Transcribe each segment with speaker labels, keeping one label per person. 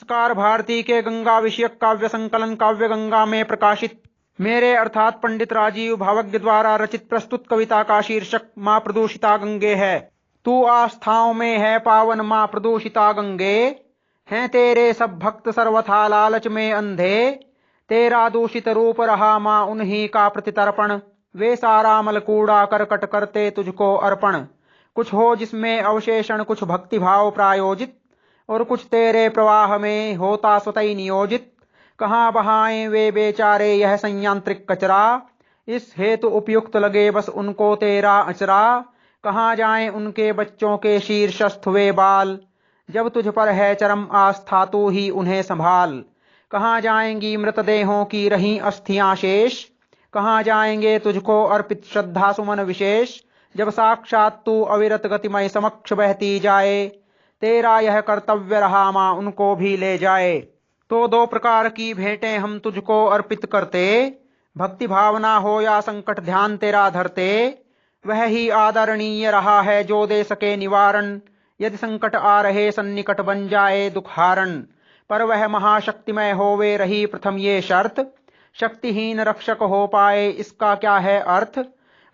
Speaker 1: नमस्कार। भारती के गंगा विषयक काव्य संकलन काव्य गंगा में प्रकाशित मेरे अर्थात पंडित राजीव भावज्ञ द्वारा रचित प्रस्तुत कविता का शीर्षक माँ प्रदूषिता गंगे है। तू आस्थाओं में है पावन माँ प्रदूषिता गंगे, हैं तेरे सब भक्त सर्वथा लालच में अंधे। तेरा दूषित रूप रहा माँ उन्हीं का प्रतितर्पण, वे सारा मल कूड़ा करकट करते तुझको अर्पण। कुछ हो जिसमें अवशेषण कुछ भक्तिभाव प्रायोजित, और कुछ तेरे प्रवाह में होता स्वतः नियोजित। कहाँ बहाएं वे बेचारे यह संयांत्रिक कचरा, इस हेतु उपयुक्त लगे बस उनको तेरा अचरा। कहाँ जाएं उनके बच्चों के शीर्षस्थ वे बाल, जब तुझ पर है चरम आस्था तू ही उन्हें संभाल। कहाँ जाएंगी मृतदेहों की रही अस्थियां शेष, कहाँ जाएंगे तुझको अर्पित श्रद्धा सुमन विशेष। जब साक्षात तू अविरत गतिमय समक्ष बहती जाए, तेरा यह कर्तव्य रहा माँ उनको भी ले जाए। तो दो प्रकार की भेंटें हम तुझको अर्पित करते, भक्ति भावना हो या संकट ध्यान तेरा धरते। वह ही आदरणीय रहा है जो दे सके निवारण, यदि संकट आ रहे सन्निकट बन जाए दुखारण। पर वह महाशक्तिमय होवे रही प्रथम ये शर्त, शक्तिहीन रक्षक हो पाए इसका क्या है अर्थ।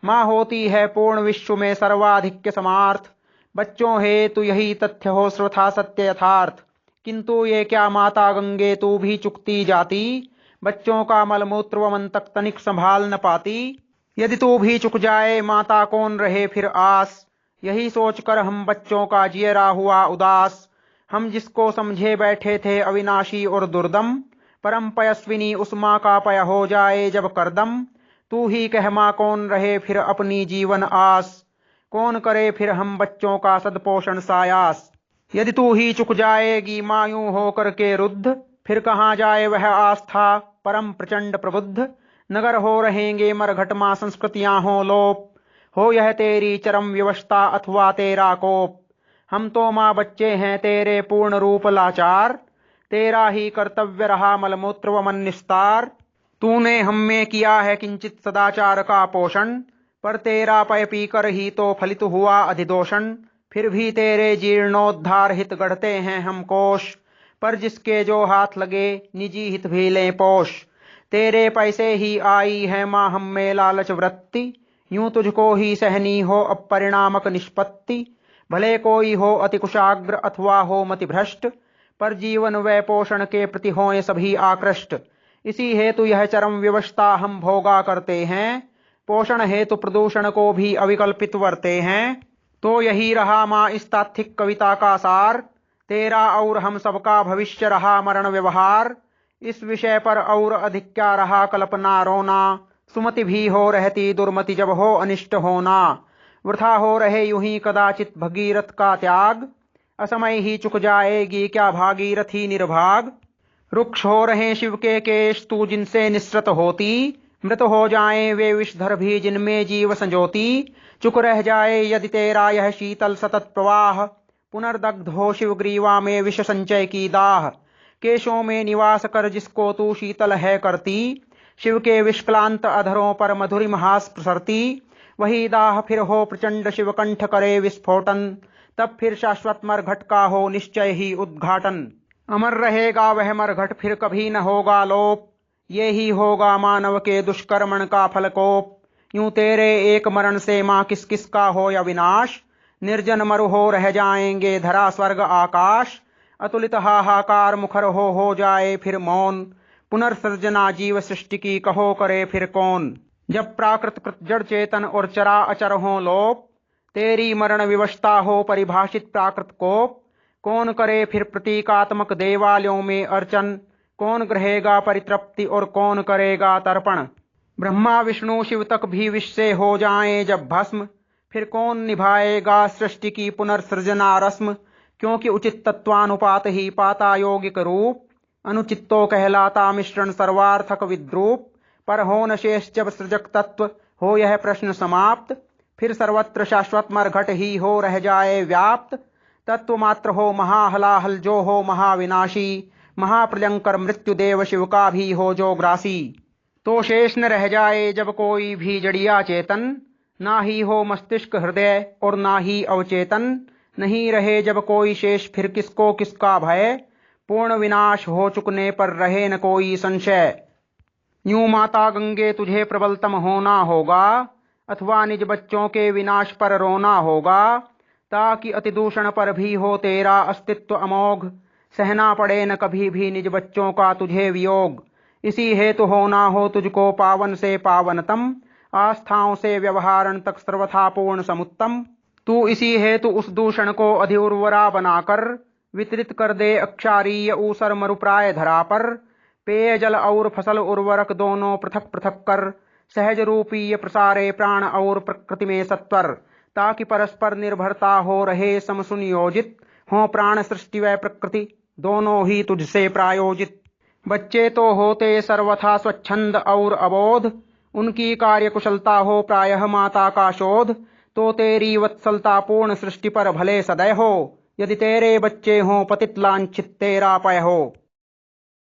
Speaker 1: माँ होती है पूर्ण विश्व में सर्वाधिक्य समार्थ, बच्चों हेतु यही तथ्य हो श्रथा सत्य यथार्थ। किंतु ये क्या माता गंगे तू भी चुकती जाती, बच्चों का मलमूत्र व मन तक तनिक संभाल न पाती। यदि तू भी चुक जाए माता कौन रहे फिर आस, यही सोचकर हम बच्चों का जियरा हुआ उदास। हम जिसको समझे बैठे थे अविनाशी और दुर्दम, परम पयस्विनी उस माँ का पय हो जाए जब करदम। तू ही कह माँ कौन रहे फिर अपनी जीवन आस, कौन करे फिर हम बच्चों का सदपोषण सायास। यदि तू ही चुक जाएगी माँ यूं होकर के रुद्ध, फिर कहाँ जाए वह आस्था परम प्रचंड प्रबुद्ध। नगर हो रहेंगे मरघट माँ संस्कृतियां हो लोप, हो यह तेरी चरम व्यवस्था अथवा तेरा कोप। हम तो माँ बच्चे हैं तेरे पूर्ण रूप लाचार, तेरा ही कर्तव्य रहा मलमूत्र व मन निस्तार। तूने हम में किया है किंचित सदाचार का पोषण, पर तेरा पय पीकर ही तो फलित हुआ अधिदोषण। फिर भी तेरे जीर्णोद्धार हित गढ़ते हैं हम कोश, पर जिसके जो हाथ लगे निजी हित भी लें पोष। तेरे पैसे ही आई है माँ हम में लालच वृत्ति, यूं तुझको ही सहनी हो अपरिणामक निष्पत्ति। भले कोई हो अति कुशाग्र अथवा हो मति भ्रष्ट, पर जीवन व पोषण के प्रति हों सभी आकृष्ट। इसी हेतु यह चरम व्यवस्था हम भोगा करते हैं, पोषण हेतु प्रदूषण को भी अविकल्पित वर्ते हैं। तो यही रहा माँ इस तात्विक कविता का सार, तेरा और हम सबका भविष्य रहा मरण व्यवहार। इस विषय पर और अधिक क्या रहा कल्पना रोना, सुमति भी हो रहती दुर्मति जब हो अनिष्ट होना। वृथा हो रहे यूं ही कदाचित भगीरथ का त्याग, असमय ही चुक जाएगी क्या भागीरथी निर्भाग। रुक्ष हो रहे शिव के केश तू जिनसे निसृत होती, मृत हो जाएं वे विषधर भी जिनमें जीव संजोती। चुक रह जाए यदि तेरा यह शीतल सतत प्रवाह, पुनर्दग्ध हो शिव ग्रीवा में विष संचय की दाह। केशों में निवास कर जिसको तू शीतल है करती, शिव के विषक्लांत अधरों पर मधुरिम हास प्रसरती। वही दाह फिर हो प्रचंड शिवकंठ करे विस्फोटन, तब फिर शाश्वत मरघट का हो निश्चय ही उद्घाटन। अमर रहेगा वह मरघट फिर कभी न होगा लोप, ये ही होगा मानव के दुष्कर्मण का फलकोप। यूं तेरे एक मरण से माँ किस किस का हो या विनाश, निर्जन मरु हो रह जाएंगे धरा स्वर्ग आकाश। अतुलित हाहाकार मुखर हो जाए फिर मौन, पुनर्सृजना जीव सृष्टि की कहो करे फिर कौन। जब प्राकृत कृत जड़ चेतन और चरा अचर हो लोप, तेरी मरण विवशता हो परिभाषित प्राकृत कोप। कौन करे फिर प्रतीकात्मक देवालयों में अर्चन, कौन ग्रहेगा परितृप्ति और कौन करेगा तर्पण। ब्रह्मा विष्णु शिव तक भी विष से हो जाएं जब भस्म, फिर कौन निभाएगा सृष्टि की पुनर्सृजना रस्म। क्योंकि उचित तत्वानुपात ही पाता यौगिक रूप, अनुचितो कहलाता मिश्रण सर्वार्थक विद्रूप। पर हो न शेष जब सृजक तत्व हो यह प्रश्न समाप्त, फिर सर्वत्र शाश्वत मरघट ही हो रह जाए व्याप्त। तत्व मात्र हो महाहलाहल जो हो महाविनाशी, महाप्रलंकर मृत्युदेव शिव का भी हो जो ग्रासी। तो शेष न रह जाए जब कोई भी जड़िया चेतन, ना ही हो मस्तिष्क हृदय और ना ही अवचेतन। नहीं रहे जब कोई शेष फिर किसको किसका भय, पूर्ण विनाश हो चुकने पर रहे न कोई संशय। यूं माता गंगे तुझे प्रबलतम होना होगा, अथवा निज बच्चों के विनाश पर रोना होगा, ताकि अतिदूषण पर भी हो तेरा अस्तित्व अमोघ, सहना पड़े न कभी भी निज बच्चों का तुझे वियोग। इसी हेतु होना हो तुझको पावन से पावनतम, आस्थाओं से व्यवहारण तक सर्वथा पूर्ण समुत्तम। तू इसी हेतु उस दूषण को अधि उर्वरा बनाकर वितरित कर दे अक्षारीय ऊसर मरुप्राय धरा पर। पेयजल और फसल उर्वरक दोनों पृथक पृथक कर सहज रूपीय प्रसारे प्राण और प्रकृति में सत्वर, ताकि परस्पर निर्भरता हो रहे समसुनियोजित हो प्राण सृष्टि व प्रकृति दोनों ही तुझसे प्रायोजित। बच्चे तो होते सर्वथा स्वच्छंद और अबोध, उनकी कार्यकुशलता हो प्रायः माता का शोध। तो तेरी वत्सलता पूर्ण सृष्टि पर भले सदै हो, यदि तेरे बच्चे हों पतित लांछित तेरा पय हो।